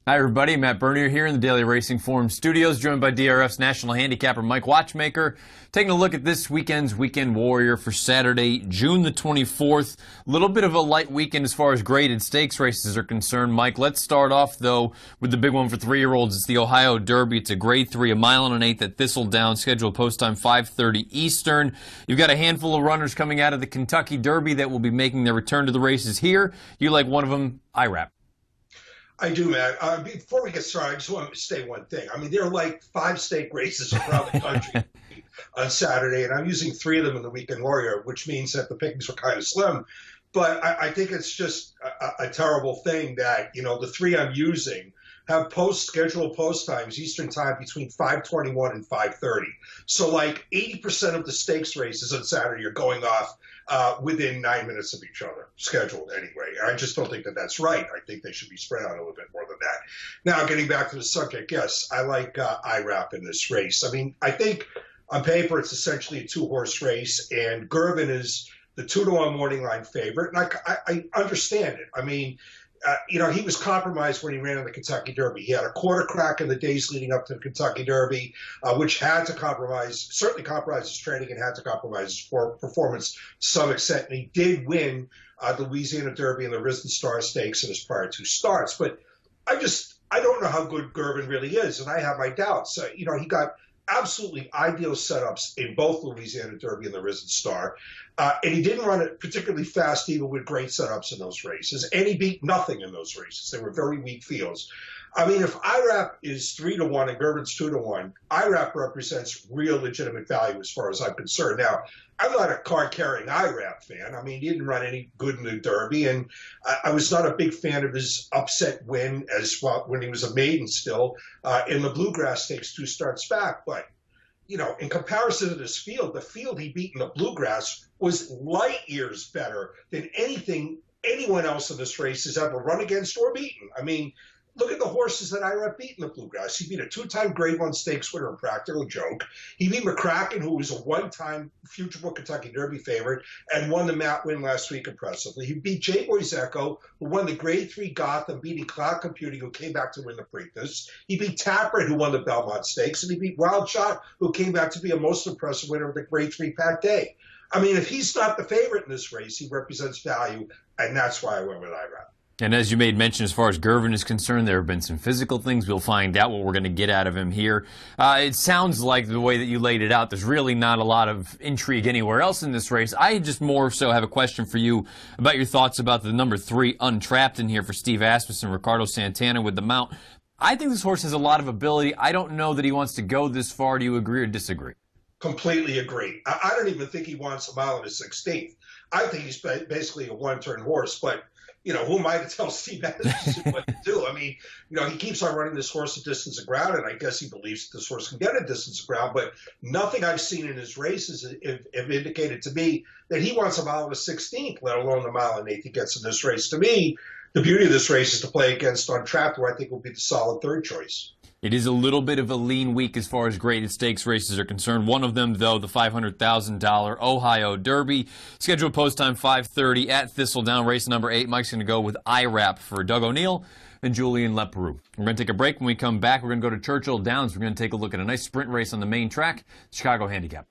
Hi everybody, Matt Bernier here in the Daily Racing Forum studios, joined by DRF's national handicapper Mike Watchmaker, taking a look at this weekend's Weekend Warrior for Saturday, June the 24th. A little bit of a light weekend as far as graded stakes races are concerned. Mike, let's start off though with the big one for 3-year-olds. It's the Ohio Derby. It's a grade 3, a mile and an eighth at Thistledown, scheduled post time 5:30 Eastern. You've got a handful of runners coming out of the Kentucky Derby that will be making their return to the races here. You like one of them, IRAP. I do, Matt. Before we get started, I just want to say one thing. I mean, there are like 5 stake races around the country on Saturday, and I'm using 3 of them in the Weekend Warrior, which means that the pickings are kind of slim. But I think it's just a terrible thing that, the 3 I'm using have scheduled post times Eastern time between 5:21 and 5:30. So like 80% of the stakes races on Saturday are going off within 9 minutes of each other, scheduled anyway. I just don't think that that's right. I think they should be spread out a little bit more than that. Now, getting back to the subject, yes, I like IRAP in this race. I mean, I think on paper it's essentially a 2-horse race, and Gervin is the 2-to-1 morning line favorite, and I understand it. I mean, he was compromised when he ran in the Kentucky Derby. He had a quarter crack in the days leading up to the Kentucky Derby, which had to certainly compromise his training and had to compromise his performance to some extent. And he did win the Louisiana Derby and the Risen Star Stakes in his prior 2 starts. But I don't know how good Gervin really is, and I have my doubts. He got absolutely ideal setups in both Louisiana Derby and the Risen Star. And he didn't run it particularly fast, even with great setups in those races. And he beat nothing in those races. They were very weak fields. I mean, if IRAP is 3-to-1 and Gervin's 2-to-1, IRAP represents real legitimate value as far as I'm concerned. Now, I'm not a card-carrying IRAP fan. I mean, he didn't run any good in the Derby, and I was not a big fan of his upset win when he was a maiden still in the Bluegrass Stakes 2 starts back. But in comparison to this field, the field he beat in the Bluegrass was light years better than anyone else in this race has ever run against or beaten. I mean, look at the horses that IRAP beat in the Bluegrass. He beat a 2-time Grade 1 stakes winner in Practical Joke. He beat McCracken, who was a 1-time Future Book Kentucky Derby favorite and won the Matt win last week impressively. He beat J-Boy's Echo, who won the Grade 3 Gotham, beating Cloud Computing, who came back to win the Preakness. He beat Tapper, who won the Belmont Stakes, and he beat Wild Shot, who came back to be a most impressive winner of the Grade 3 Pat Day. I mean, if he's not the favorite in this race, he represents value, and that's why I went with IRAP. And as you made mention, as far as Gervin is concerned, there have been some physical things. We'll find out what we're going to get out of him here. It sounds like the way that you laid it out, there's really not a lot of intrigue anywhere else in this race. I just more so have a question for you about your thoughts about the number 3 Untrapped in here for Steve Asmussen and Ricardo Santana with the mount. I think this horse has a lot of ability. I don't know that he wants to go this far. Do you agree or disagree? Completely agree. I don't even think he wants a mile and a 16th. I think he's basically a one-turn horse, but who am I to tell Steve Asmussen what to do? I mean, he keeps on running this horse a distance of ground, and I guess he believes that this horse can get a distance of ground, but nothing I've seen in his races have indicated to me that he wants a mile and a 16th, let alone a mile and an eighth he gets in this race. To me, the beauty of this race is to play against Untrapped, who I think will be the solid 3rd choice. It is a little bit of a lean week as far as graded stakes races are concerned. One of them, though, the $500,000 Ohio Derby. Scheduled post time 5:30 at Thistledown, race number 8. Mike's going to go with IRAP for Doug O'Neill and Julian Leperoux. We're going to take a break. When we come back, we're going to go to Churchill Downs. We're going to take a look at a nice sprint race on the main track, Chicago Handicap.